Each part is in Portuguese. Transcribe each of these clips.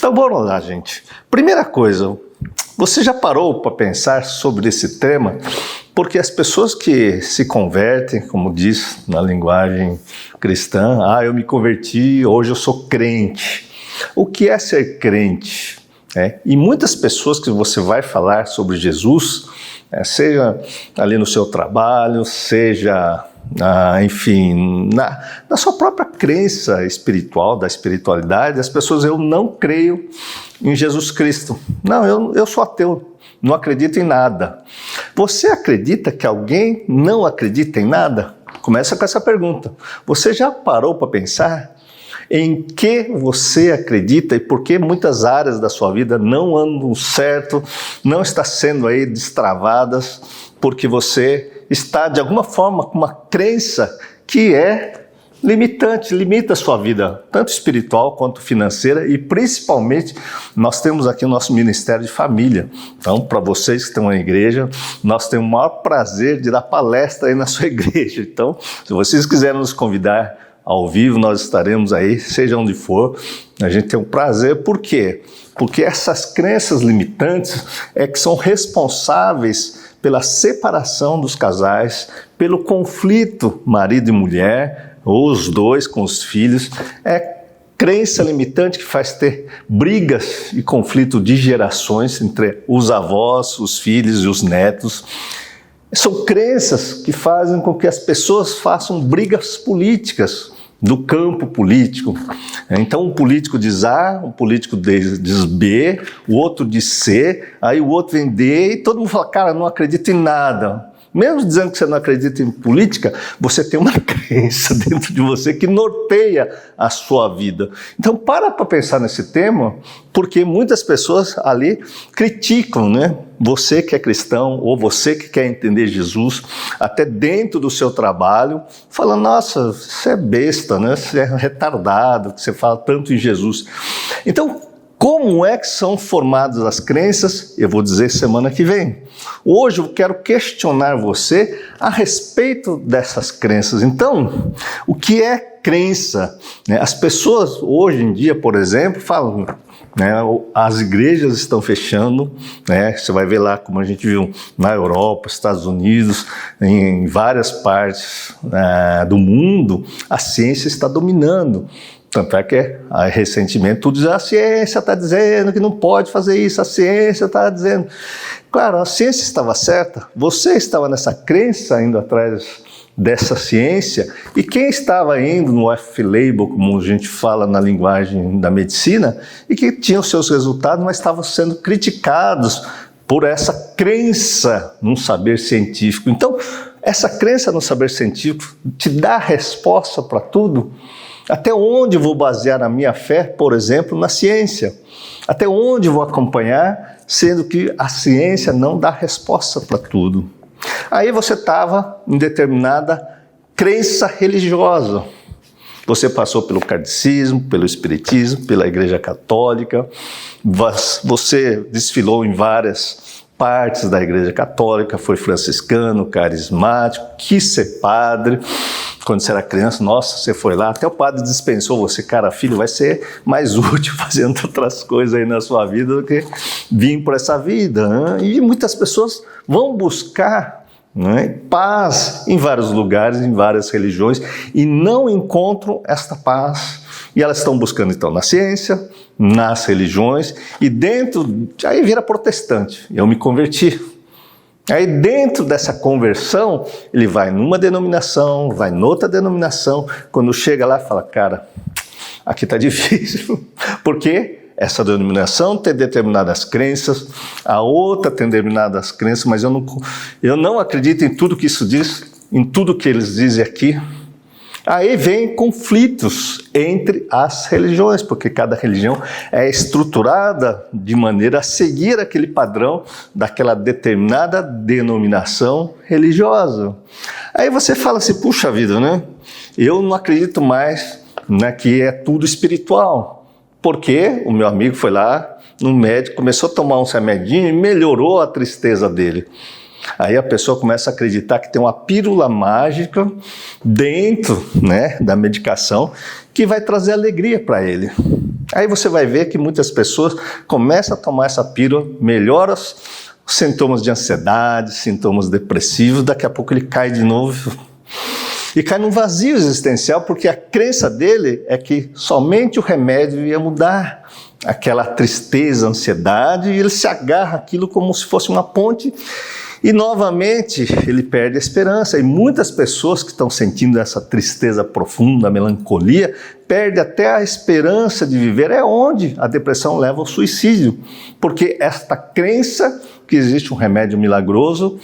Então vamos lá, gente. Primeira coisa, você já parou para pensar sobre esse tema? Porque as pessoas que se convertem, como diz na linguagem cristã, eu me converti, hoje eu sou crente. O que é ser crente? E muitas pessoas que você vai falar sobre Jesus, seja ali no seu trabalho, seja enfim, na sua própria crença espiritual, da espiritualidade, as pessoas, eu não creio em Jesus Cristo. Não, eu sou ateu, não acredito em nada. Você acredita que alguém não acredita em nada? Começa com essa pergunta. Você já parou para pensar em que você acredita e por que muitas áreas da sua vida não andam certo, não está sendo aí destravadas, porque você está de alguma forma com uma crença que é limitante, limita a sua vida, tanto espiritual quanto financeira, e principalmente nós temos aqui o nosso Ministério de Família. Então, para vocês que estão na igreja, nós temos o maior prazer de dar palestra aí na sua igreja. Então, se vocês quiserem nos convidar ao vivo, nós estaremos aí, seja onde for. A gente tem um prazer. Por quê? Porque essas crenças limitantes que são responsáveis pela separação dos casais, pelo conflito marido e mulher, ou os dois com os filhos. Crença limitante que faz ter brigas e conflito de gerações entre os avós, os filhos e os netos. São crenças que fazem com que as pessoas façam brigas políticas do campo político. Então um político diz A, um político diz B, o outro diz C, aí o outro vem D, e todo mundo fala, cara, não acredito em nada. Mesmo dizendo que você não acredita em política, você tem uma crença dentro de você que norteia a sua vida. Então para pensar nesse tema, porque muitas pessoas ali criticam, né? Você que é cristão, ou você que quer entender Jesus, até dentro do seu trabalho, falando, nossa, você é besta, né? Você é retardado, que você fala tanto em Jesus. Então, como é que são formadas as crenças? Eu vou dizer semana que vem. Hoje eu quero questionar você a respeito dessas crenças. Então, o que é crença? As pessoas hoje em dia, por exemplo, falam, as igrejas estão fechando, você vai ver lá, como a gente viu na Europa, Estados Unidos, em várias partes do mundo, a ciência está dominando. Tanto é que recentemente tudo diz, a ciência está dizendo que não pode fazer isso, a ciência está dizendo. Claro, a ciência estava certa, você estava nessa crença indo atrás dessa ciência, e quem estava indo no off-label, como a gente fala na linguagem da medicina, e que tinham seus resultados, mas estavam sendo criticados por essa crença num saber científico. Então, essa crença no saber científico te dá resposta para tudo. Até onde vou basear a minha fé, por exemplo, na ciência? Até onde vou acompanhar, sendo que a ciência não dá resposta para tudo? Aí você estava em determinada crença religiosa. Você passou pelo kardecismo, pelo espiritismo, pela igreja católica, você desfilou em várias partes da igreja católica, foi franciscano, carismático, quis ser padre. Quando você era criança, nossa, você foi lá, até o padre dispensou você, cara, filho, vai ser mais útil fazendo outras coisas aí na sua vida do que vir por essa vida, né? E muitas pessoas vão buscar paz em vários lugares, em várias religiões, e não encontram esta paz. E elas estão buscando então na ciência, nas religiões, e dentro, aí vira protestante, eu me converti. Aí dentro dessa conversão, ele vai numa denominação, vai noutra denominação, quando chega lá fala, cara, aqui está difícil, porque essa denominação tem determinadas crenças, a outra tem determinadas crenças, mas eu não acredito em tudo que isso diz, em tudo que eles dizem aqui. Aí vem conflitos entre as religiões, porque cada religião é estruturada de maneira a seguir aquele padrão daquela determinada denominação religiosa. Aí você fala assim, puxa vida, né? Eu não acredito mais que é tudo espiritual, porque o meu amigo foi lá no médico, começou a tomar um remedinho e melhorou a tristeza dele. Aí a pessoa começa a acreditar que tem uma pílula mágica dentro da medicação que vai trazer alegria para ele. Aí você vai ver que muitas pessoas começam a tomar essa pílula, melhoram os sintomas de ansiedade, sintomas depressivos, daqui a pouco ele cai de novo. E cai num vazio existencial, porque a crença dele é que somente o remédio ia mudar aquela tristeza, ansiedade, e ele se agarra àquilo como se fosse uma ponte, e novamente ele perde a esperança. E muitas pessoas que estão sentindo essa tristeza profunda, melancolia, perdem até a esperança de viver. É onde a depressão leva ao suicídio, porque esta crença que existe um remédio milagroso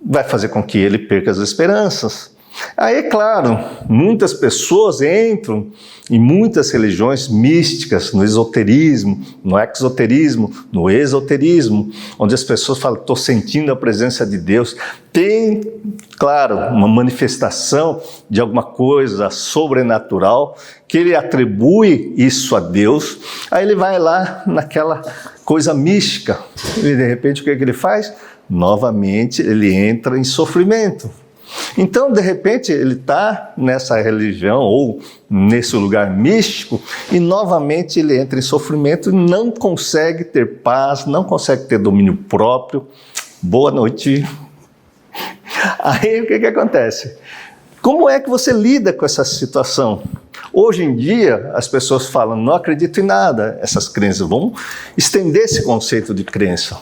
vai fazer com que ele perca as esperanças. Aí, claro, muitas pessoas entram em muitas religiões místicas, no esoterismo, no exoterismo, no esoterismo, onde as pessoas falam, estou sentindo a presença de Deus. Tem, claro, uma manifestação de alguma coisa sobrenatural, que ele atribui isso a Deus, aí ele vai lá naquela coisa mística, e de repente o que ele faz? Novamente ele entra em sofrimento. Então, de repente, ele está nessa religião ou nesse lugar místico e novamente ele entra em sofrimento e não consegue ter paz, não consegue ter domínio próprio. Boa noite. Aí o que acontece? Como é que você lida com essa situação? Hoje em dia, as pessoas falam, não acredito em nada, essas crenças. Vamos estender esse conceito de crença.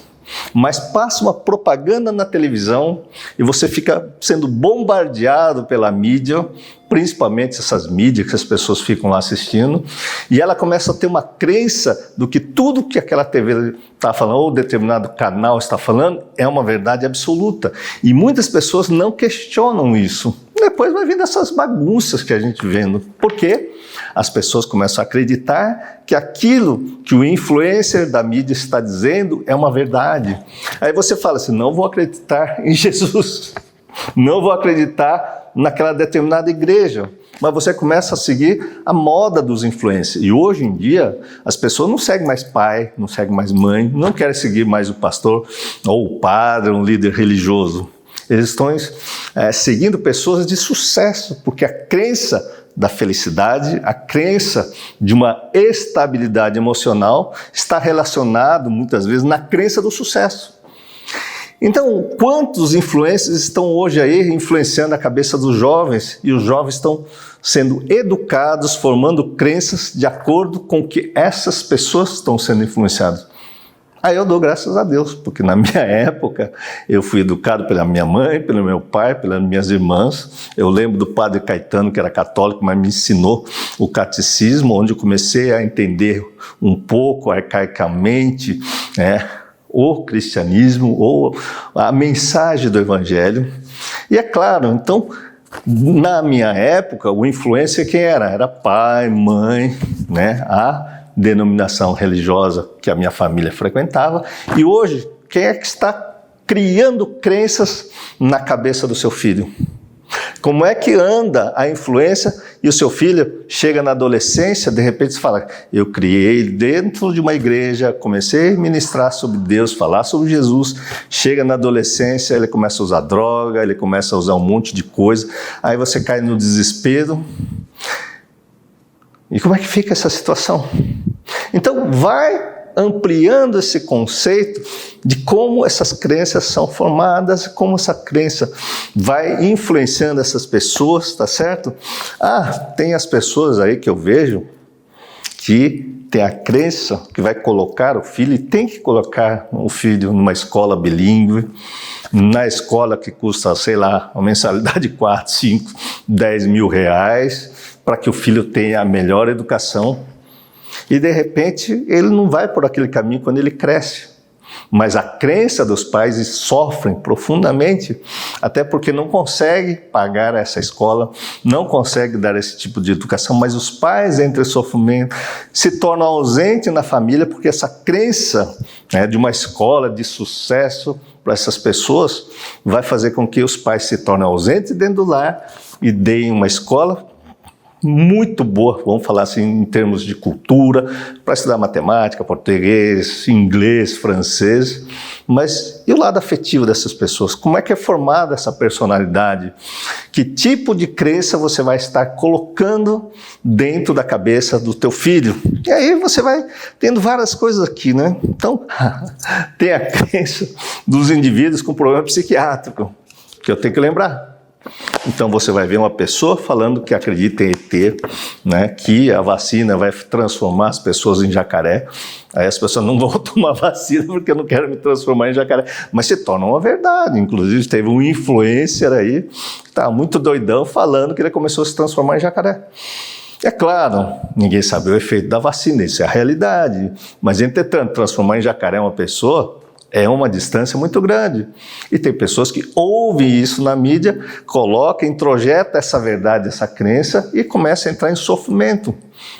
Mas passa uma propaganda na televisão e você fica sendo bombardeado pela mídia, principalmente essas mídias que as pessoas ficam lá assistindo, e ela começa a ter uma crença do que tudo que aquela TV está falando, ou determinado canal está falando, é uma verdade absoluta. E muitas pessoas não questionam isso. Depois vai vindo essas bagunças que a gente vendo. Por quê? As pessoas começam a acreditar que aquilo que o influencer da mídia está dizendo é uma verdade. Aí você fala assim, não vou acreditar em Jesus, não vou acreditar naquela determinada igreja. Mas você começa a seguir a moda dos influencers. E hoje em dia, as pessoas não seguem mais pai, não seguem mais mãe, não querem seguir mais o pastor ou o padre, um líder religioso. Eles estão seguindo pessoas de sucesso, porque a crença da felicidade, a crença de uma estabilidade emocional está relacionado muitas vezes na crença do sucesso. Então, quantos influencers estão hoje aí influenciando a cabeça dos jovens e os jovens estão sendo educados, formando crenças de acordo com o que essas pessoas estão sendo influenciadas? Aí eu dou graças a Deus, porque na minha época eu fui educado pela minha mãe, pelo meu pai, pelas minhas irmãs. Eu lembro do padre Caetano, que era católico, mas me ensinou o catecismo, onde eu comecei a entender um pouco arcaicamente, o cristianismo ou a mensagem do evangelho. E é claro, então, na minha época, o influencer quem era? Era pai, mãe, a denominação religiosa que a minha família frequentava. E hoje, quem é que está criando crenças na cabeça do seu filho? Como é que anda a influência e o seu filho chega na adolescência, de repente você fala, eu criei dentro de uma igreja, comecei a ministrar sobre Deus, falar sobre Jesus, chega na adolescência, ele começa a usar droga, ele começa a usar um monte de coisa, aí você cai no desespero. E como é que fica essa situação? Então, vai ampliando esse conceito de como essas crenças são formadas, como essa crença vai influenciando essas pessoas, tá certo? Tem as pessoas aí que eu vejo que tem a crença que vai colocar o filho, e tem que colocar o filho numa escola bilíngue, na escola que custa, sei lá, uma mensalidade de 4, 5, 10 mil reais, para que o filho tenha a melhor educação. E de repente ele não vai por aquele caminho quando ele cresce. Mas a crença dos pais sofrem profundamente, até porque não consegue pagar essa escola, não consegue dar esse tipo de educação, mas os pais entram em sofrimento, se tornam ausentes na família, porque essa crença de uma escola de sucesso para essas pessoas vai fazer com que os pais se tornem ausentes dentro do lar e deem uma escola muito boa, vamos falar assim em termos de cultura, para estudar matemática, português, inglês, francês, mas e o lado afetivo dessas pessoas? Como é que é formada essa personalidade? Que tipo de crença você vai estar colocando dentro da cabeça do teu filho? E aí você vai tendo várias coisas aqui, né? Então, tem a crença dos indivíduos com problema psiquiátrico, que eu tenho que lembrar. Então você vai ver uma pessoa falando que acredita em ET, né, que a vacina vai transformar as pessoas em jacaré. Aí as pessoas não vão tomar vacina porque eu não quero me transformar em jacaré. Mas se torna uma verdade. Inclusive teve um influencer aí que estava muito doidão falando que ele começou a se transformar em jacaré. É claro, ninguém sabe o efeito da vacina, isso é a realidade. Mas entretanto, transformar em jacaré uma pessoa é uma distância muito grande. E tem pessoas que ouvem isso na mídia, colocam, introjetam essa verdade, essa crença e começam a entrar em sofrimento.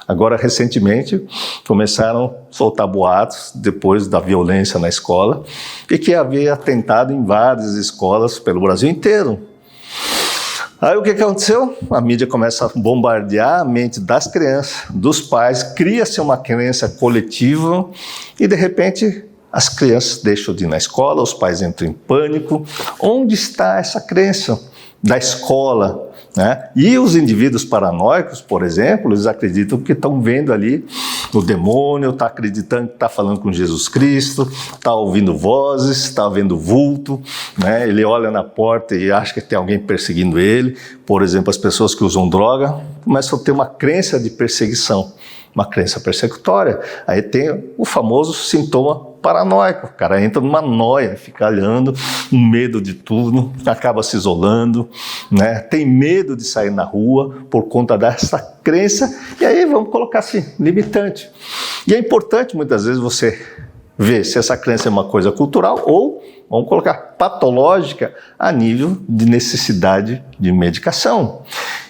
Agora, recentemente, começaram a soltar boatos, depois da violência na escola, e que havia atentado em várias escolas pelo Brasil inteiro. Aí o que aconteceu? A mídia começa a bombardear a mente das crianças, dos pais, cria-se uma crença coletiva e, de repente, as crianças deixam de ir na escola, os pais entram em pânico. Onde está essa crença da escola, né? E os indivíduos paranoicos, por exemplo, eles acreditam que estão vendo ali o demônio, está acreditando que está falando com Jesus Cristo, está ouvindo vozes, está vendo vulto, né? Ele olha na porta e acha que tem alguém perseguindo ele. Por exemplo, as pessoas que usam droga começam a ter uma crença de perseguição, uma crença persecutória. Aí tem o famoso sintoma paranoico, o cara entra numa noia, fica olhando, um medo de tudo, acaba se isolando, né? Tem medo de sair na rua por conta dessa crença, e aí vamos colocar assim, limitante. E é importante muitas vezes você ver se essa crença é uma coisa cultural ou, vamos colocar, patológica a nível de necessidade de medicação.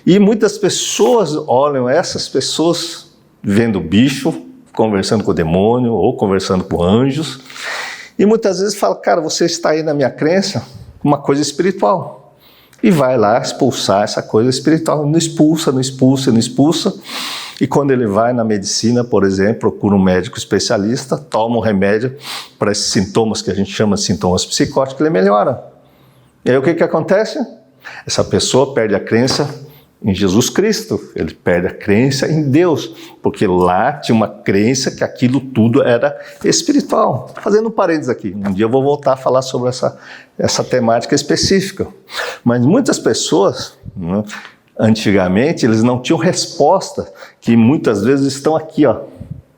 E muitas pessoas olham essas pessoas vendo bicho, conversando com o demônio ou conversando com anjos, e muitas vezes fala, cara, você está aí na minha crença, uma coisa espiritual, e vai lá expulsar essa coisa espiritual, não expulsa, e quando ele vai na medicina, por exemplo, procura um médico especialista, toma um remédio para esses sintomas que a gente chama de sintomas psicóticos, ele melhora. E aí o que acontece? Essa pessoa perde a crença em Jesus Cristo, ele perde a crença em Deus, porque lá tinha uma crença que aquilo tudo era espiritual. Fazendo um parênteses aqui, um dia eu vou voltar a falar sobre essa temática específica. Mas muitas pessoas, né, antigamente, eles não tinham resposta, que muitas vezes estão aqui, ó,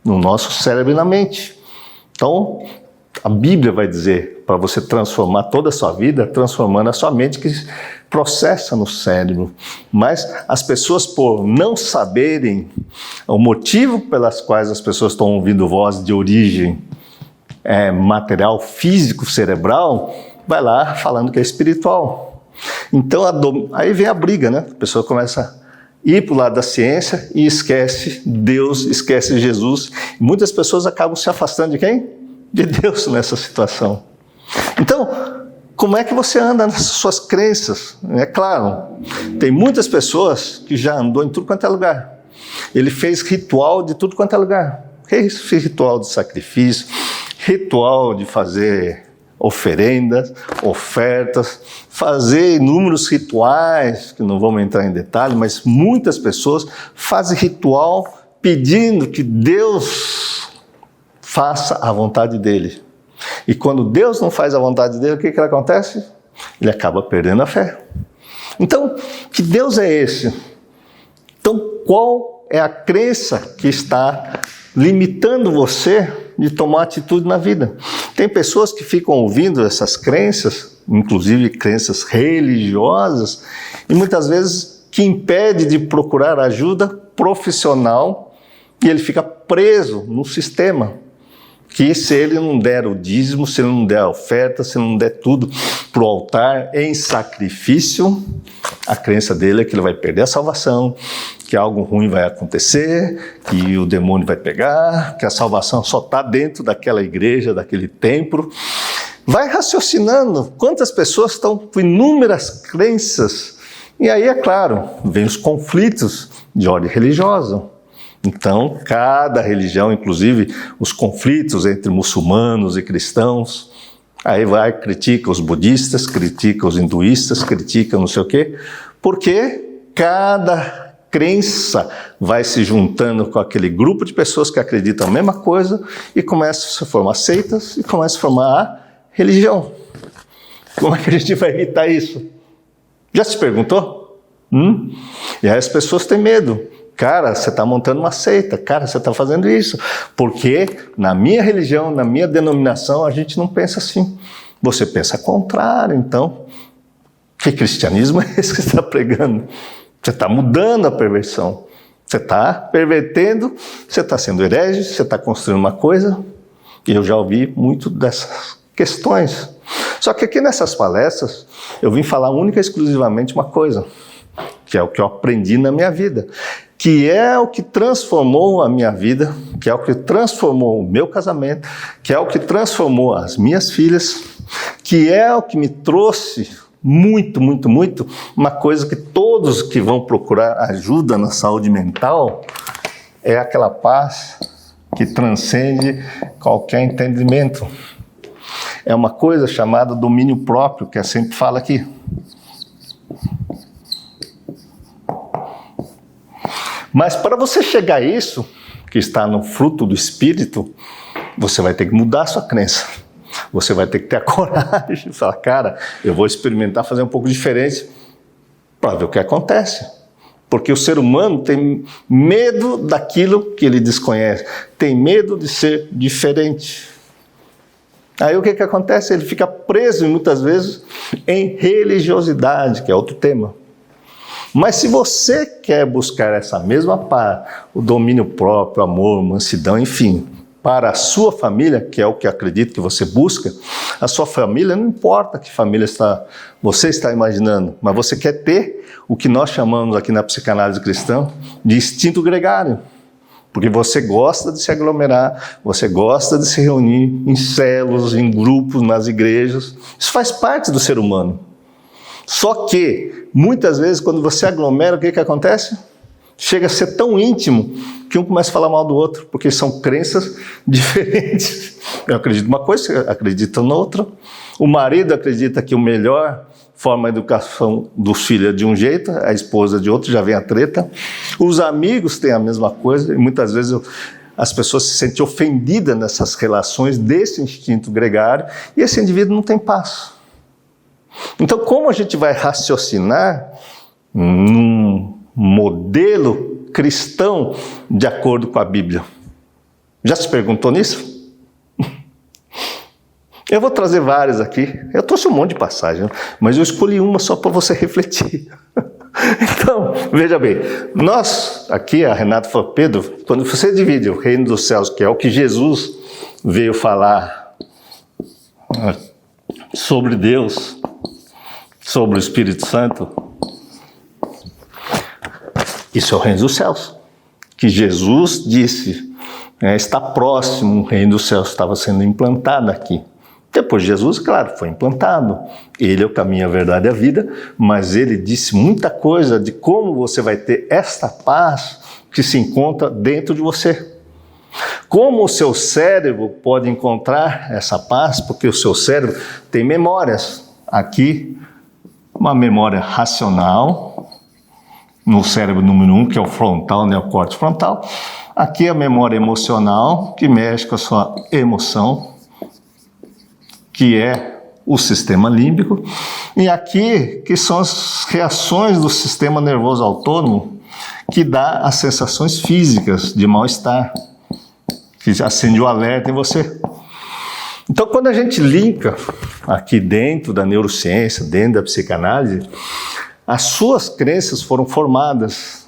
no nosso cérebro e na mente. Então, a Bíblia vai dizer para você transformar toda a sua vida, transformando a sua mente que processa no cérebro. Mas as pessoas, por não saberem o motivo pelas quais as pessoas estão ouvindo voz de origem material, físico, cerebral, vai lá falando que é espiritual. Então aí vem a briga, né? A pessoa começa a ir para o lado da ciência e esquece Deus, esquece Jesus. Muitas pessoas acabam se afastando de quem? De Deus nessa situação. Então, como é que você anda nessas suas crenças? É claro, tem muitas pessoas que já andou em tudo quanto é lugar. Ele fez ritual de tudo quanto é lugar. Fez ritual de sacrifício, ritual de fazer oferendas, ofertas, fazer inúmeros rituais, que não vamos entrar em detalhe, mas muitas pessoas fazem ritual pedindo que Deus faça a vontade dele. E quando Deus não faz a vontade dele, o que acontece? Ele acaba perdendo a fé. Então, que Deus é esse? Então, qual é a crença que está limitando você de tomar atitude na vida? Tem pessoas que ficam ouvindo essas crenças, inclusive crenças religiosas, e muitas vezes que impede de procurar ajuda profissional, e ele fica preso no sistema. Que se ele não der o dízimo, se ele não der a oferta, se ele não der tudo para o altar em sacrifício, a crença dele é que ele vai perder a salvação, que algo ruim vai acontecer, que o demônio vai pegar, que a salvação só está dentro daquela igreja, daquele templo. Vai raciocinando quantas pessoas estão com inúmeras crenças. E aí, é claro, vem os conflitos, de ordem religiosa. Então, cada religião, inclusive os conflitos entre muçulmanos e cristãos, aí vai, critica os budistas, critica os hinduístas, critica não sei o quê, porque cada crença vai se juntando com aquele grupo de pessoas que acreditam a mesma coisa e começa a se formar seitas e começa a formar a religião. Como é que a gente vai evitar isso? Já se perguntou? E aí as pessoas têm medo. Cara, você está montando uma seita. Cara, você está fazendo isso. Porque na minha religião, na minha denominação, a gente não pensa assim. Você pensa contrário, então. Que cristianismo é esse que você está pregando? Você está mudando a perversão. Você está pervertendo, você está sendo herege, você está construindo uma coisa. E eu já ouvi muito dessas questões. Só que aqui nessas palestras, eu vim falar única e exclusivamente uma coisa, que é o que eu aprendi na minha vida, que é o que transformou a minha vida, que é o que transformou o meu casamento, que é o que transformou as minhas filhas, que é o que me trouxe muito, muito, muito, uma coisa que todos que vão procurar ajuda na saúde mental, é aquela paz que transcende qualquer entendimento. É uma coisa chamada domínio próprio, que eu sempre falo aqui. Mas para você chegar a isso, que está no fruto do Espírito, você vai ter que mudar a sua crença. Você vai ter que ter a coragem de falar, cara, eu vou experimentar fazer um pouco diferente para ver o que acontece. Porque o ser humano tem medo daquilo que ele desconhece, tem medo de ser diferente. Aí o que acontece? Ele fica preso muitas vezes em religiosidade, que é outro tema. Mas se você quer buscar essa mesma paz, o domínio próprio, amor, mansidão, enfim, para a sua família, que é o que acredito que você busca, a sua família, não importa que família você está imaginando, mas você quer ter o que nós chamamos aqui na psicanálise cristã de instinto gregário. Porque você gosta de se aglomerar, você gosta de se reunir em células, em grupos, nas igrejas. Isso faz parte do ser humano. Só que, muitas vezes, quando você aglomera, o que acontece? Chega a ser tão íntimo que um começa a falar mal do outro, porque são crenças diferentes. Eu acredito numa coisa, você acredita noutra. O marido acredita que o melhor forma de educação dos filhos é de um jeito, a esposa de outro, já vem a treta. Os amigos têm a mesma coisa, e muitas vezes as pessoas se sentem ofendidas nessas relações desse instinto gregário, e esse indivíduo não tem paz. Então, como a gente vai raciocinar num modelo cristão de acordo com a Bíblia? Já se perguntou nisso? Eu vou trazer várias aqui. Eu trouxe um monte de passagens, mas eu escolhi uma só para você refletir. Então, veja bem, nós, aqui a Renata falou, Pedro, quando você divide o reino dos céus, que é o que Jesus veio falar sobre Deus, sobre o Espírito Santo, isso é o reino dos céus, que Jesus disse, está próximo, o reino dos céus estava sendo implantado aqui. Depois de Jesus, claro, foi implantado. Ele é o caminho, a verdade e a vida, mas ele disse muita coisa de como você vai ter esta paz que se encontra dentro de você. Como o seu cérebro pode encontrar essa paz, porque o seu cérebro tem memórias. Aqui, uma memória racional, no cérebro número 1, que é o frontal, neocórtex frontal. Aqui a memória emocional, que mexe com a sua emoção, que é o sistema límbico, e aqui que são as reações do sistema nervoso autônomo, que dá as sensações físicas de mal-estar, que acende o alerta em você. Então, quando a gente linka aqui dentro da neurociência, dentro da psicanálise, as suas crenças foram formadas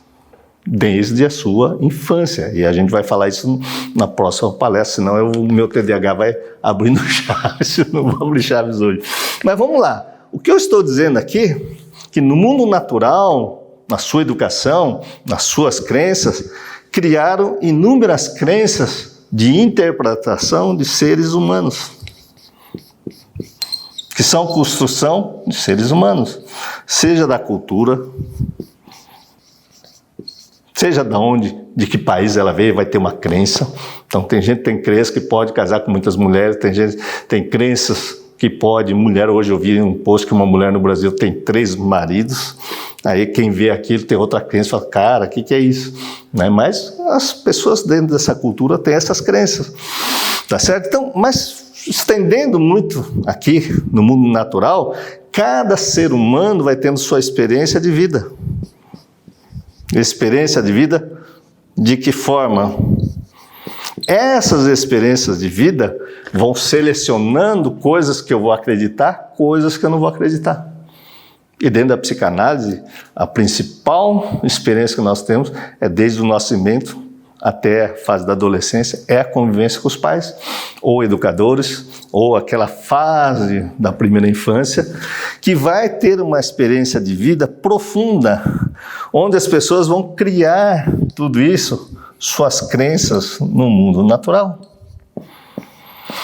desde a sua infância. E a gente vai falar isso na próxima palestra, senão o meu TDAH vai abrindo chaves, não vou abrir chaves hoje. Mas vamos lá. O que eu estou dizendo aqui, que no mundo natural, na sua educação, nas suas crenças, criaram inúmeras crenças de interpretação de seres humanos, que são construção de seres humanos, seja da cultura, seja de onde, de que país ela veio, vai ter uma crença. Então tem gente que tem crença que pode casar com muitas mulheres, tem gente que tem crenças que pode, mulher, hoje eu vi um post que uma mulher no Brasil tem 3 maridos, aí quem vê aquilo tem outra crença, fala, cara, o que é isso? Né? Mas as pessoas dentro dessa cultura têm essas crenças, tá certo? Então, mas estendendo muito aqui no mundo natural, cada ser humano vai tendo sua experiência de vida. Experiência de vida de que forma? Essas experiências de vida vão selecionando coisas que eu vou acreditar, coisas que eu não vou acreditar. E dentro da psicanálise, a principal experiência que nós temos é desde o nascimento até a fase da adolescência, é a convivência com os pais, ou educadores, ou aquela fase da primeira infância, que vai ter uma experiência de vida profunda, onde as pessoas vão criar tudo isso, suas crenças no mundo natural.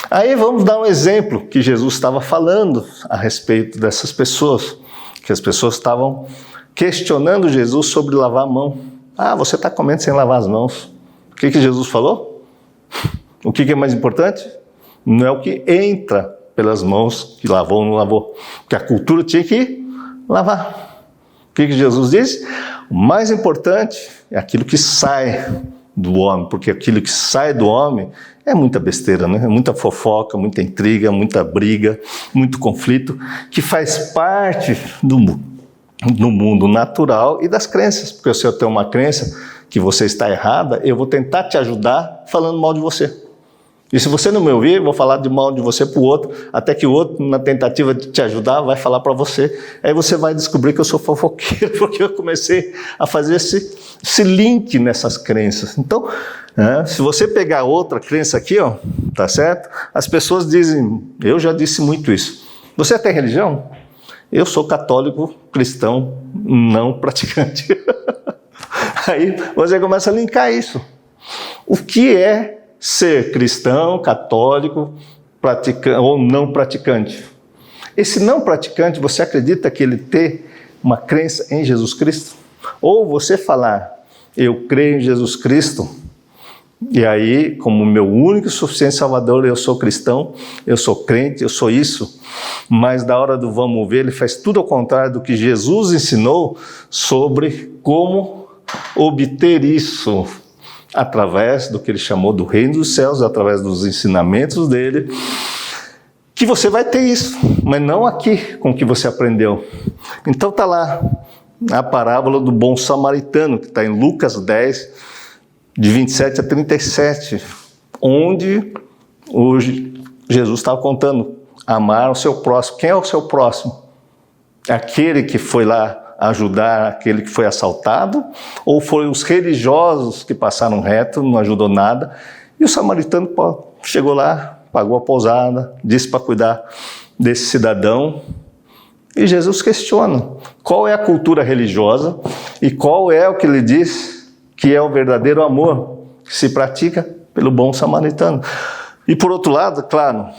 Aí vamos dar um exemplo que Jesus estava falando a respeito dessas pessoas, que as pessoas estavam questionando Jesus sobre lavar a mão. Ah, você está comendo sem lavar as mãos. O que Jesus falou? O que é mais importante? Não é o que entra pelas mãos, que lavou ou não lavou, porque a cultura tinha que lavar. O que Jesus disse? O mais importante é aquilo que sai do homem, porque aquilo que sai do homem é muita besteira, né? É muita fofoca, muita intriga, muita briga, muito conflito, que faz parte do mundo natural e das crenças, porque se eu tenho uma crença que você está errada, eu vou tentar te ajudar falando mal de você. E se você não me ouvir, eu vou falar de mal de você para o outro, até que o outro, na tentativa de te ajudar, vai falar para você. Aí você vai descobrir que eu sou fofoqueiro, porque eu comecei a fazer esse link nessas crenças. Então, se você pegar outra crença aqui, ó, tá certo? As pessoas dizem, eu já disse muito isso. Você tem religião? Eu sou católico, cristão, não praticante. Aí você começa a linkar isso. O que é ser cristão, católico, praticante ou não praticante? Esse não praticante, você acredita que ele tem uma crença em Jesus Cristo? Ou você falar, eu creio em Jesus Cristo, e aí, como meu único e suficiente Salvador, eu sou cristão, eu sou crente, eu sou isso, mas da hora do vamos ver, ele faz tudo ao contrário do que Jesus ensinou sobre como obter isso, através do que ele chamou do reino dos céus, através dos ensinamentos dele, que você vai ter isso, mas não aqui com o que você aprendeu. Então está lá a parábola do bom samaritano, que está em Lucas 10, de 27 a 37, onde hoje Jesus estava contando, amar o seu próximo. Quem é o seu próximo? Aquele que foi lá ajudar aquele que foi assaltado, ou foi os religiosos que passaram reto, não ajudou nada, e o samaritano chegou lá, pagou a pousada, disse para cuidar desse cidadão, e Jesus questiona, qual é a cultura religiosa, e qual é o que ele diz que é o verdadeiro amor, que se pratica pelo bom samaritano. E por outro lado, claro,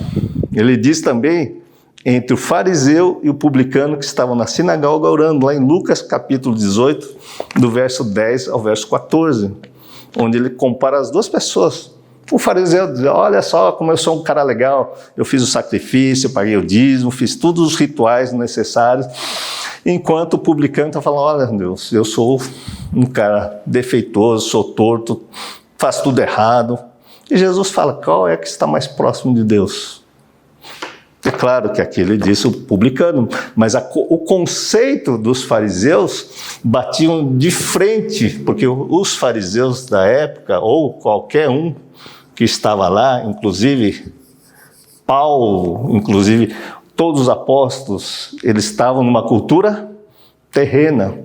ele diz também, entre o fariseu e o publicano que estavam na sinagoga orando, lá em Lucas capítulo 18, do verso 10 ao verso 14, onde ele compara as duas pessoas. O fariseu diz, olha só como eu sou um cara legal, eu fiz o sacrifício, paguei o dízimo, fiz todos os rituais necessários, enquanto o publicano está falando, olha Deus, eu sou um cara defeituoso, sou torto, faço tudo errado. E Jesus fala, qual é que está mais próximo de Deus? É claro que aqui ele disse o publicano, mas o conceito dos fariseus batiam de frente, porque os fariseus da época, ou qualquer um que estava lá, inclusive Paulo, inclusive todos os apóstolos, eles estavam numa cultura terrena.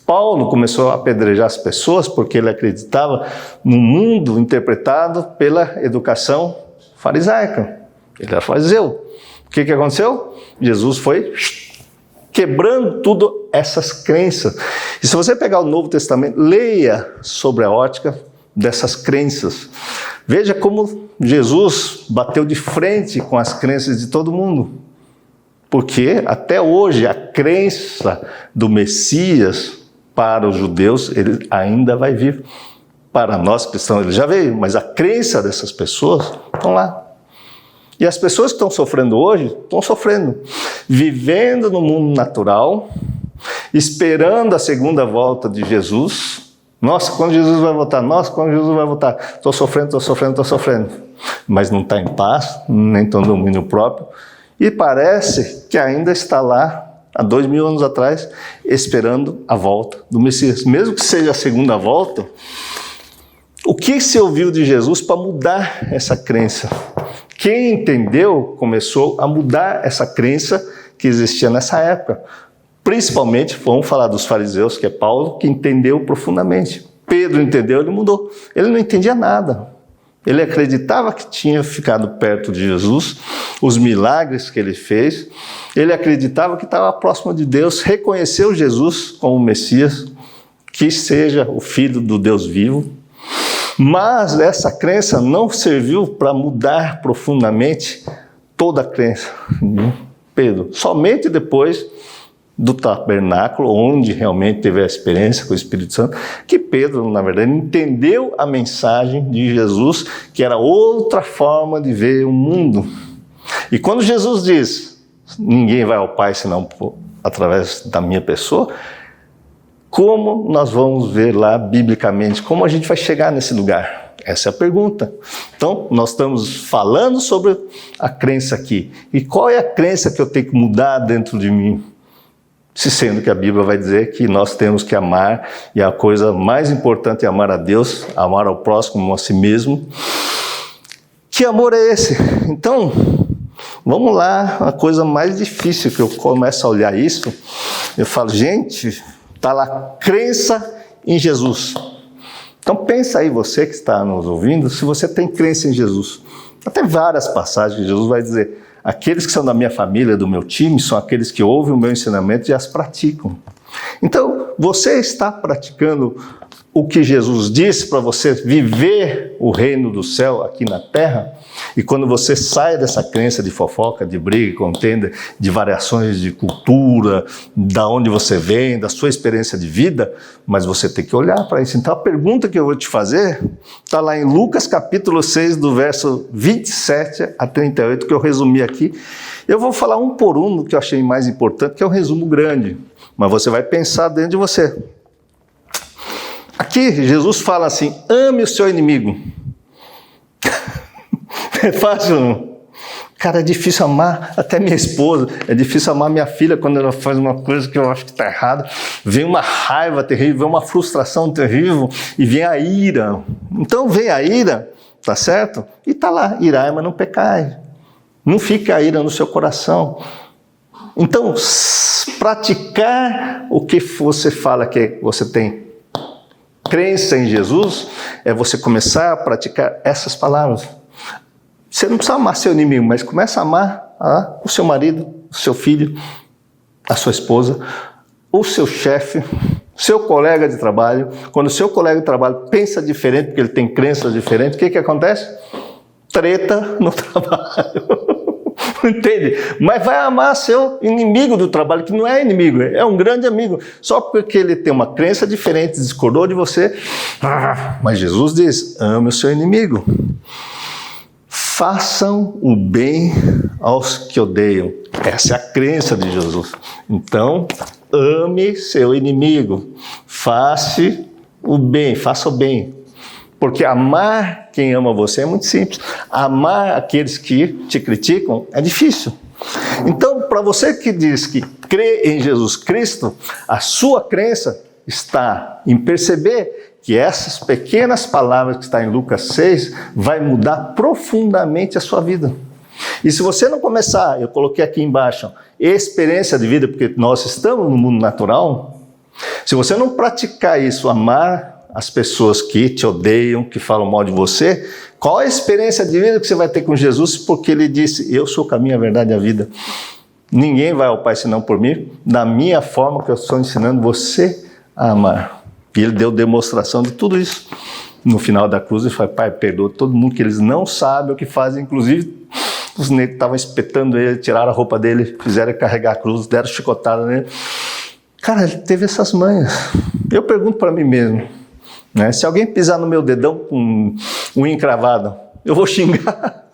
Paulo começou a apedrejar as pessoas porque ele acreditava no mundo interpretado pela educação farisaica. Ele era fariseu. O que aconteceu? Jesus foi quebrando tudo essas crenças. E se você pegar o Novo Testamento, leia sobre a ótica dessas crenças. Veja como Jesus bateu de frente com as crenças de todo mundo. Porque até hoje a crença do Messias para os judeus, ele ainda vai vir. Para nós cristãos, ele já veio, mas a crença dessas pessoas estão lá. E as pessoas que estão sofrendo hoje, estão sofrendo, vivendo no mundo natural, esperando a segunda volta de Jesus. Nossa, quando Jesus vai voltar? Nossa, quando Jesus vai voltar? Estou sofrendo. Mas não está em paz, nem tem domínio próprio. E parece que ainda está lá, há 2000 anos atrás, esperando a volta do Messias. Mesmo que seja a segunda volta, o que se ouviu de Jesus para mudar essa crença? Quem entendeu começou a mudar essa crença que existia nessa época. Principalmente, vamos falar dos fariseus, que é Paulo, que entendeu profundamente. Pedro entendeu, ele mudou. Ele não entendia nada. Ele acreditava que tinha ficado perto de Jesus, os milagres que ele fez. Ele acreditava que estava próximo de Deus, reconheceu Jesus como Messias, que seja o Filho do Deus vivo. Mas essa crença não serviu para mudar profundamente toda a crença de Pedro. Somente depois do tabernáculo, onde realmente teve a experiência com o Espírito Santo, que Pedro, na verdade, entendeu a mensagem de Jesus, que era outra forma de ver o mundo. E quando Jesus diz, ninguém vai ao Pai senão através da minha pessoa, como nós vamos ver lá biblicamente? Como a gente vai chegar nesse lugar? Essa é a pergunta. Então, nós estamos falando sobre a crença aqui. E qual é a crença que eu tenho que mudar dentro de mim? Se sendo que a Bíblia vai dizer que nós temos que amar, e a coisa mais importante é amar a Deus, amar ao próximo como a si mesmo. Que amor é esse? Então, vamos lá, a coisa mais difícil que eu começo a olhar isso, eu falo, gente, está lá, crença em Jesus. Então pensa aí, você que está nos ouvindo, se você tem crença em Jesus. Até várias passagens que Jesus vai dizer, aqueles que são da minha família, do meu time, são aqueles que ouvem o meu ensinamento e as praticam. Então, você está praticando o que Jesus disse para você viver o reino do céu aqui na terra? E quando você sai dessa crença de fofoca, de briga, contenda, de variações de cultura, da onde você vem, da sua experiência de vida, mas você tem que olhar para isso. Então a pergunta que eu vou te fazer está lá em Lucas capítulo 6, do verso 27 a 38, que eu resumi aqui. Eu vou falar um por um do que eu achei mais importante, que é um resumo grande, mas você vai pensar dentro de você. Aqui Jesus fala assim, ame o seu inimigo. É fácil, não? Cara, é difícil amar até minha esposa, é difícil amar minha filha quando ela faz uma coisa que eu acho que está errada. Vem uma raiva terrível, vem uma frustração terrível e vem a ira. Então vem a ira, tá certo? E está lá, irai, mas não pecai. Não fica a ira no seu coração. Então, praticar o que você fala que você tem crença em Jesus, é você começar a praticar essas palavras. Você não precisa amar seu inimigo, mas começa a amar o seu marido, o seu filho, a sua esposa, o seu chefe, seu colega de trabalho. Quando o seu colega de trabalho pensa diferente, porque ele tem crenças diferentes, o que acontece? Treta no trabalho. Entende? Mas vai amar seu inimigo do trabalho, que não é inimigo, é um grande amigo. Só porque ele tem uma crença diferente, discordou de você. Mas Jesus diz, ame o seu inimigo. Façam o bem aos que odeiam. Essa é a crença de Jesus. Então, ame seu inimigo. Faça o bem. Porque amar quem ama você é muito simples. Amar aqueles que te criticam é difícil. Então, para você que diz que crê em Jesus Cristo, a sua crença está em perceber que essas pequenas palavras que está em Lucas 6 vai mudar profundamente a sua vida. E se você não começar, eu coloquei aqui embaixo, experiência de vida, porque nós estamos no mundo natural, se você não praticar isso, amar as pessoas que te odeiam, que falam mal de você, qual é a experiência de vida que você vai ter com Jesus? Porque ele disse, eu sou o caminho, a verdade e a vida. Ninguém vai ao Pai senão por mim, da minha forma que eu estou ensinando você a amar. E ele deu demonstração de tudo isso. No final da cruz ele falou, Pai, perdoa todo mundo, que eles não sabem o que fazem. Inclusive, os negros estavam espetando ele, tiraram a roupa dele, fizeram ele carregar a cruz, deram chicotada nele. Cara, ele teve essas manhas. Eu pergunto para mim mesmo, né? Se alguém pisar no meu dedão com unha encravada, eu vou xingar.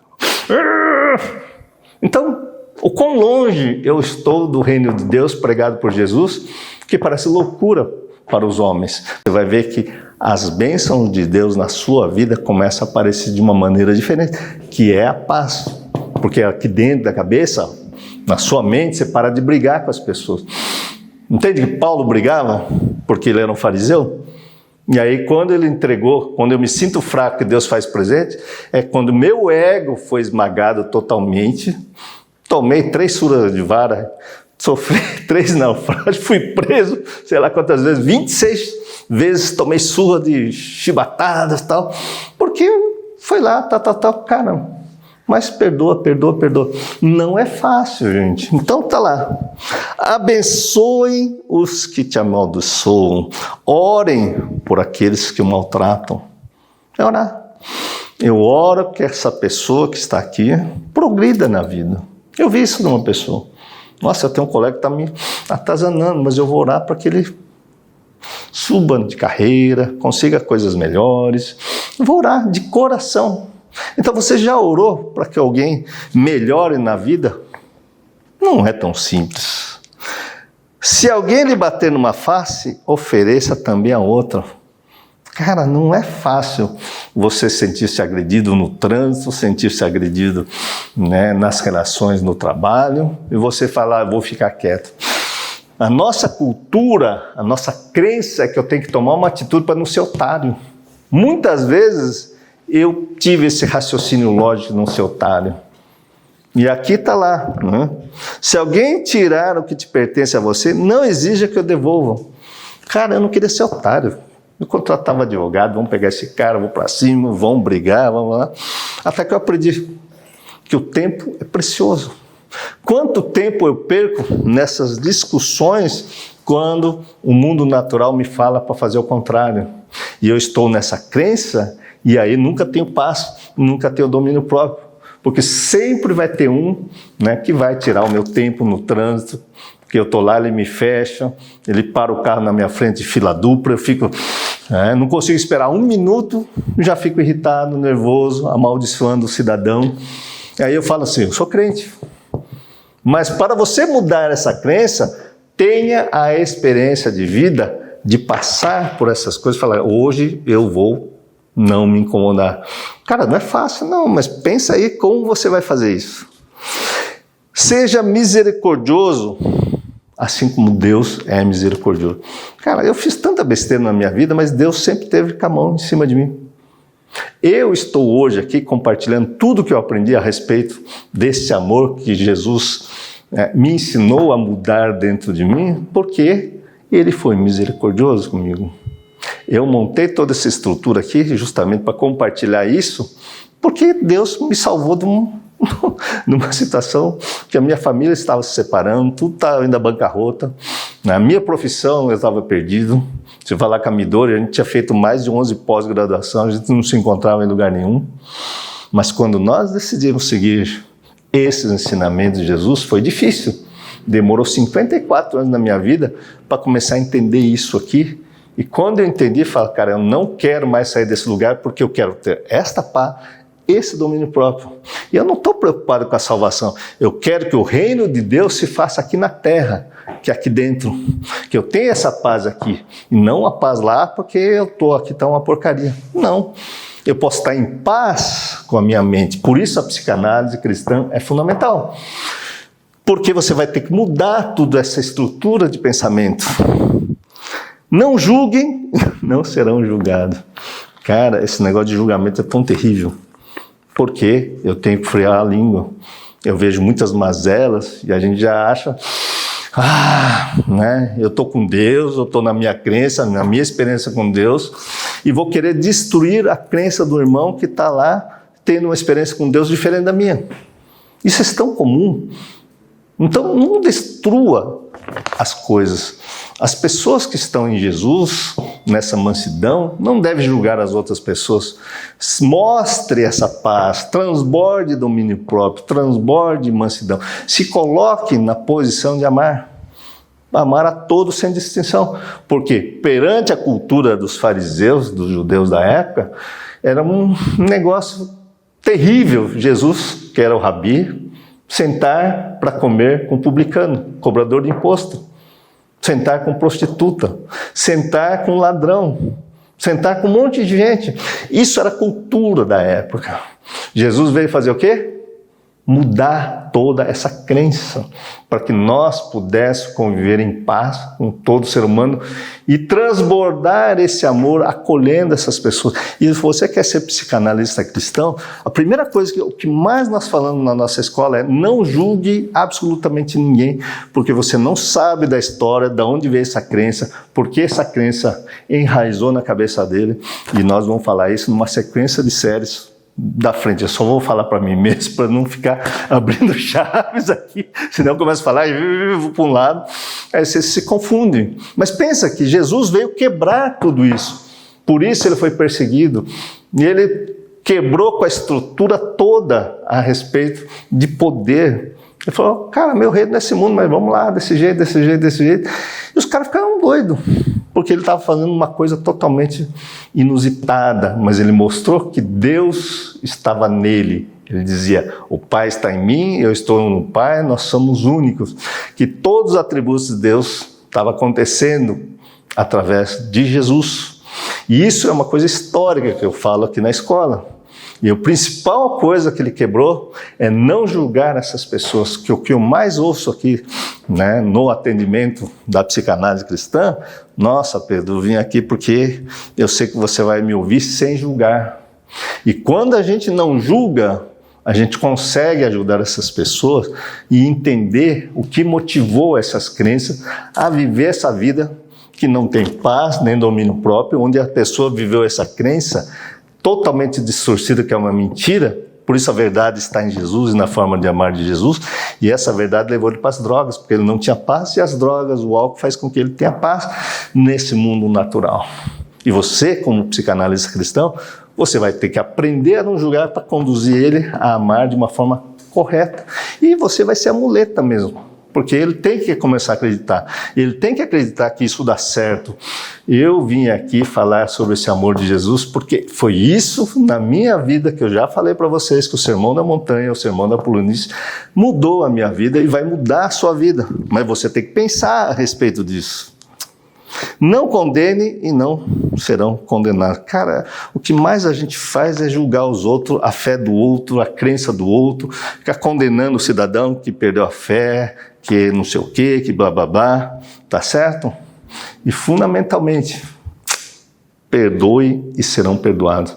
Então, o quão longe eu estou do reino de Deus pregado por Jesus, que parece loucura para os homens. Você vai ver que as bênçãos de Deus na sua vida começam a aparecer de uma maneira diferente, que é a paz. Porque aqui dentro da cabeça, na sua mente, você para de brigar com as pessoas. Entende que Paulo brigava porque ele era um fariseu? E aí quando ele entregou, quando eu me sinto fraco que Deus faz presente, é quando meu ego foi esmagado totalmente, tomei 3 surras de vara, sofri 3 naufrágios, fui preso, sei lá quantas vezes, 26 vezes tomei surra de chibatadas e tal, porque foi lá, cara, mas perdoa. Não é fácil, gente. Então tá lá. Abençoem os que te amaldiçoam. Orem por aqueles que o maltratam. É orar. Eu oro que essa pessoa que está aqui progrida na vida. Eu vi isso numa pessoa. Nossa, eu tenho um colega que está me atazanando, mas eu vou orar para que ele suba de carreira, consiga coisas melhores. Eu vou orar de coração. Então você já orou para que alguém melhore na vida? Não é tão simples. Se alguém lhe bater numa face, ofereça também a outra. Cara, não é fácil você sentir-se agredido no trânsito, sentir-se agredido, né, nas relações no trabalho, e você falar, vou ficar quieto. A nossa cultura, a nossa crença é que eu tenho que tomar uma atitude para não ser otário. Muitas vezes eu tive esse raciocínio lógico de não ser otário. E aqui está lá. Né? Se alguém tirar o que te pertence a você, não exija que eu devolva. Cara, eu não queria ser otário. Eu contratava advogado, vamos pegar esse cara, vou para cima, vamos brigar, vamos lá. Até que eu aprendi que o tempo é precioso. Quanto tempo eu perco nessas discussões quando o mundo natural me fala para fazer o contrário? E eu estou nessa crença e aí nunca tenho paz, nunca tenho domínio próprio. Porque sempre vai ter um, né, que vai tirar o meu tempo no trânsito, que eu estou lá, ele me fecha, ele para o carro na minha frente de fila dupla, eu fico, não consigo esperar 1 minuto, já fico irritado, nervoso, amaldiçoando o cidadão. E aí eu falo assim, eu sou crente. Mas para você mudar essa crença, tenha a experiência de vida de passar por essas coisas e falar, hoje eu vou não me incomodar. Cara, não é fácil não, mas pensa aí como você vai fazer isso. Seja misericordioso, assim como Deus é misericordioso. Cara, eu fiz tanta besteira na minha vida, mas Deus sempre teve com a mão em cima de mim. Eu estou hoje aqui compartilhando tudo que eu aprendi a respeito desse amor que Jesus me ensinou a mudar dentro de mim, porque Ele foi misericordioso comigo. Eu montei toda essa estrutura aqui justamente para compartilhar isso, porque Deus me salvou de uma situação que a minha família estava se separando, tudo estava indo à bancarrota, na minha profissão eu estava perdido. Se falar com a Midori, a gente tinha feito mais de 11 pós-graduação, a gente não se encontrava em lugar nenhum. Mas quando nós decidimos seguir esses ensinamentos de Jesus, foi difícil. Demorou 54 anos na minha vida para começar a entender isso aqui. E quando eu entendi, falei, cara, eu não quero mais sair desse lugar porque eu quero ter esta paz, esse domínio próprio. E eu não estou preocupado com a salvação. Eu quero que o reino de Deus se faça aqui na terra, que aqui dentro. Que eu tenha essa paz aqui. E não a paz lá porque eu estou aqui, está uma porcaria. Não. Eu posso estar em paz com a minha mente. Por isso a psicanálise cristã é fundamental. Porque você vai ter que mudar toda essa estrutura de pensamento. Não julguem, não serão julgados. Cara, esse negócio de julgamento é tão terrível. Porque eu tenho que frear a língua. Eu vejo muitas mazelas e a gente já acha, né? Eu estou com Deus, eu estou na minha crença, na minha experiência com Deus, e vou querer destruir a crença do irmão que está lá tendo uma experiência com Deus diferente da minha. Isso é tão comum. Então, não destrua as coisas. As pessoas que estão em Jesus, nessa mansidão, não devem julgar as outras pessoas. Mostre essa paz, transborde domínio próprio, transborde mansidão. Se coloque na posição de amar. Amar a todos sem distinção. Porque perante a cultura dos fariseus, dos judeus da época, era um negócio terrível. Jesus, que era o rabi, sentar para comer com publicano, cobrador de imposto. Sentar com prostituta. Sentar com ladrão. Sentar com um monte de gente. Isso era a cultura da época. Jesus veio fazer o quê? Mudar toda essa crença, para que nós pudéssemos conviver em paz com todo ser humano e transbordar esse amor acolhendo essas pessoas. E se você quer ser psicanalista cristão, a primeira coisa o que mais nós falamos na nossa escola é: não julgue absolutamente ninguém, porque você não sabe da história, de onde veio essa crença, porque essa crença enraizou na cabeça dele, e nós vamos falar isso numa sequência de séries da frente. Eu só vou falar para mim mesmo, para não ficar abrindo chaves aqui, senão eu começo a falar e vou para um lado, aí você se confunde. Mas pensa que Jesus veio quebrar tudo isso, por isso ele foi perseguido, e ele quebrou com a estrutura toda a respeito de poder. Ele falou: cara, meu reino nesse mundo, mas vamos lá, desse jeito, desse jeito, desse jeito. E os caras ficaram doidos, porque ele estava fazendo uma coisa totalmente inusitada, mas ele mostrou que Deus estava nele. Ele dizia: o Pai está em mim, eu estou no Pai, nós somos únicos. Que todos os atributos de Deus estavam acontecendo através de Jesus. E isso é uma coisa histórica que eu falo aqui na escola. E a principal coisa que ele quebrou é não julgar essas pessoas, que o que eu mais ouço aqui, né, no atendimento da psicanálise cristã: nossa, Pedro, eu vim aqui porque eu sei que você vai me ouvir sem julgar. E quando a gente não julga, a gente consegue ajudar essas pessoas e entender o que motivou essas crenças a viver essa vida que não tem paz nem domínio próprio, onde a pessoa viveu essa crença totalmente distorcida, que é uma mentira. Por isso a verdade está em Jesus e na forma de amar de Jesus, e essa verdade levou ele para as drogas, porque ele não tinha paz, e as drogas, o álcool faz com que ele tenha paz nesse mundo natural. E você, como psicanalista cristão, você vai ter que aprender a não julgar para conduzir ele a amar de uma forma correta, e você vai ser a muleta mesmo, porque ele tem que começar a acreditar, ele tem que acreditar que isso dá certo. Eu vim aqui falar sobre esse amor de Jesus, porque foi isso na minha vida que eu já falei para vocês, que o Sermão da Montanha, o Sermão da Planície, mudou a minha vida e vai mudar a sua vida, mas você tem que pensar a respeito disso. Não condene e não serão condenados. Cara, o que mais a gente faz é julgar os outros, a fé do outro, a crença do outro, ficar condenando o cidadão que perdeu a fé, que não sei o quê, que blá blá blá, tá certo? E fundamentalmente, perdoe e serão perdoados.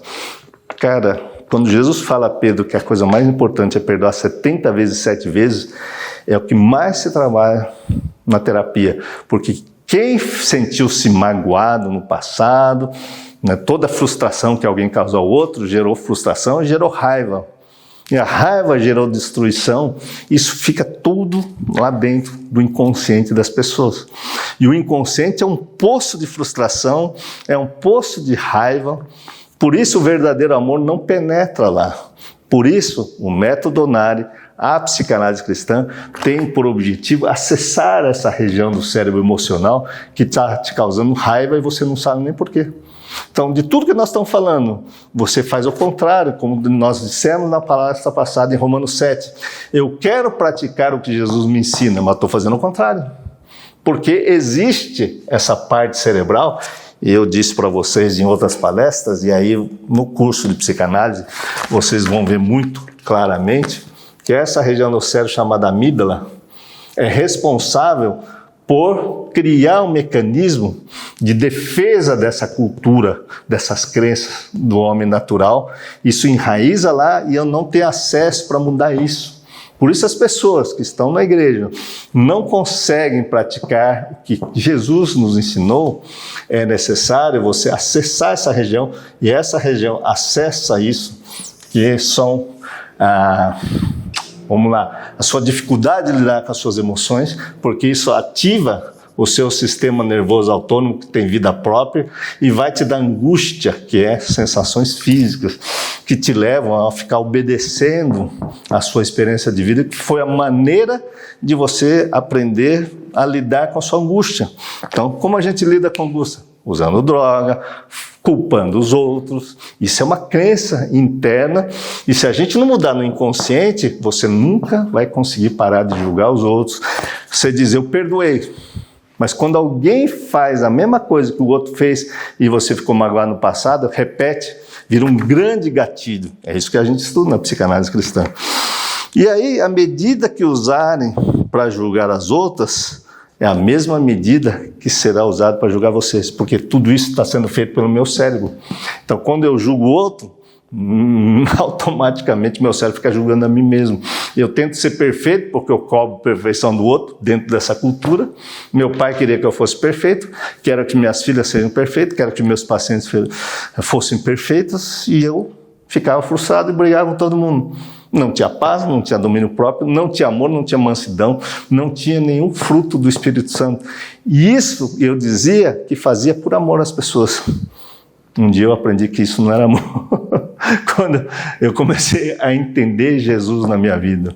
Cara, quando Jesus fala a Pedro que a coisa mais importante é perdoar 70 vezes, 7 vezes, é o que mais se trabalha na terapia, porque quem sentiu-se magoado no passado, né, toda a frustração que alguém causou ao outro gerou frustração e gerou raiva. E a raiva gerou destruição. Isso fica tudo lá dentro do inconsciente das pessoas. E o inconsciente é um poço de frustração, é um poço de raiva. Por isso o verdadeiro amor não penetra lá. Por isso o método Onari, a psicanálise cristã, tem por objetivo acessar essa região do cérebro emocional que está te causando raiva e você não sabe nem por quê. Então, de tudo que nós estamos falando, você faz o contrário, como nós dissemos na palestra passada em Romanos 7. Eu quero praticar o que Jesus me ensina, mas estou fazendo o contrário. Porque existe essa parte cerebral, e eu disse para vocês em outras palestras, e aí no curso de psicanálise vocês vão ver muito claramente, que essa região do cérebro chamada amígdala é responsável por criar um mecanismo de defesa dessa cultura, dessas crenças do homem natural. Isso enraiza lá e eu não tenho acesso para mudar isso. Por isso as pessoas que estão na igreja não conseguem praticar o que Jesus nos ensinou. É necessário você acessar essa região, e essa região acessa isso, que são vamos lá, a sua dificuldade de lidar com as suas emoções, porque isso ativa o seu sistema nervoso autônomo, que tem vida própria, e vai te dar angústia, que é sensações físicas, que te levam a ficar obedecendo a sua experiência de vida, que foi a maneira de você aprender a lidar com a sua angústia. Então, como a gente lida com a angústia? Usando droga, culpando os outros. Isso é uma crença interna, e se a gente não mudar no inconsciente, você nunca vai conseguir parar de julgar os outros. Você diz, eu perdoei. Mas quando alguém faz a mesma coisa que o outro fez e você ficou magoado no passado, repete, vira um grande gatilho. É isso que a gente estuda na psicanálise cristã. E aí, a medida que usarem para julgar as outras é a mesma medida que será usada para julgar vocês, porque tudo isso está sendo feito pelo meu cérebro. Então, quando eu julgo o outro, automaticamente meu cérebro fica julgando a mim mesmo. Eu tento ser perfeito porque eu cobro perfeição do outro dentro dessa cultura. Meu pai queria que eu fosse perfeito, quero que minhas filhas sejam perfeitas, quero que meus pacientes fossem perfeitos, e eu ficava frustrado e brigava com todo mundo. Não tinha paz, não tinha domínio próprio, não tinha amor, não tinha mansidão, não tinha nenhum fruto do Espírito Santo. E isso eu dizia que fazia por amor às pessoas. Um dia eu aprendi que isso não era amor. Quando eu comecei a entender Jesus na minha vida.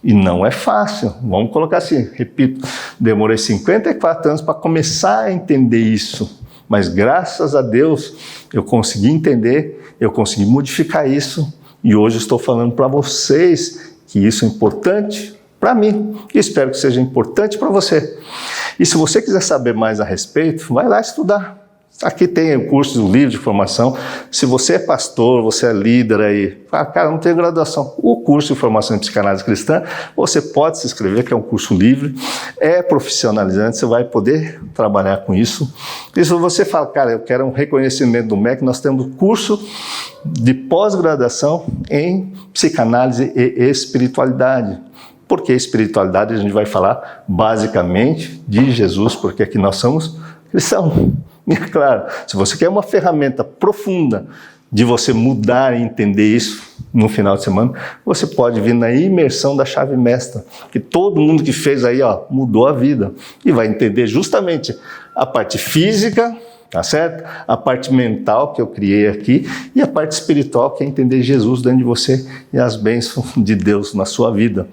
E não é fácil, vamos colocar assim, repito, demorei 54 anos para começar a entender isso. Mas graças a Deus eu consegui entender, eu consegui modificar isso. E hoje estou falando para vocês que isso é importante para mim. E espero que seja importante para você. E se você quiser saber mais a respeito, vai lá estudar. Aqui tem o curso do livro de formação. Se você é pastor, você é líder aí, fala, cara, não tenho graduação. O curso de formação em psicanálise cristã, você pode se inscrever, que é um curso livre, é profissionalizante, você vai poder trabalhar com isso. E se você fala, cara, eu quero um reconhecimento do MEC, nós temos curso de pós-graduação em psicanálise e espiritualidade. Porque espiritualidade a gente vai falar basicamente de Jesus, porque aqui nós somos cristãos. E é claro, se você quer uma ferramenta profunda de você mudar e entender isso no final de semana, você pode vir na imersão da chave mestra, que todo mundo que fez aí, ó, mudou a vida, e vai entender justamente a parte física, tá certo? A parte mental que eu criei aqui, e a parte espiritual, que é entender Jesus dentro de você e as bênçãos de Deus na sua vida.